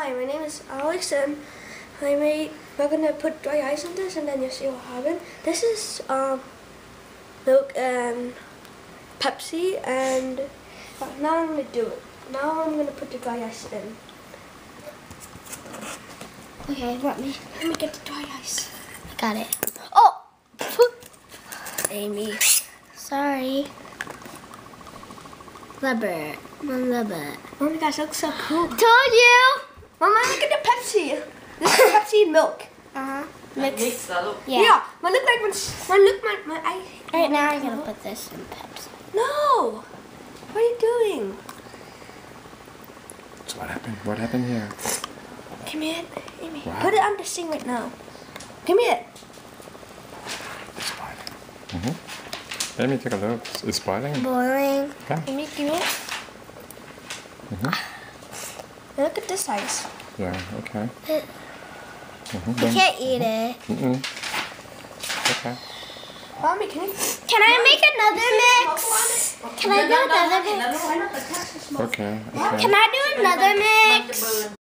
Hi, my name is Alex, and we're gonna put dry ice on this, and then you'll see what happens. This is milk and Pepsi, and now I'm gonna do it. Now I'm gonna put the dry ice in. Okay, let me get the dry ice. I got it. Oh! Amy. Sorry. Rubber. Rubber. Oh my gosh, that looks so cool. Told you! Mama, look at the Pepsi. This is Pepsi and milk. Mix. Yeah. Yeah. But look like my eye. Alright, now I'm gonna put this in Pepsi. No! What are you doing? So what happened? What happened here? Give me it, Amy. Wow. Put it on the sink right now. Give me it. It's boiling. Amy, take a look. It's boiling. Boiling. Yeah. Amy, give me it. Look at this ice. Yeah, okay. I can't eat it. Okay. Mommy, Can I make another mix? Can I do another mix? Okay. Can I do another mix?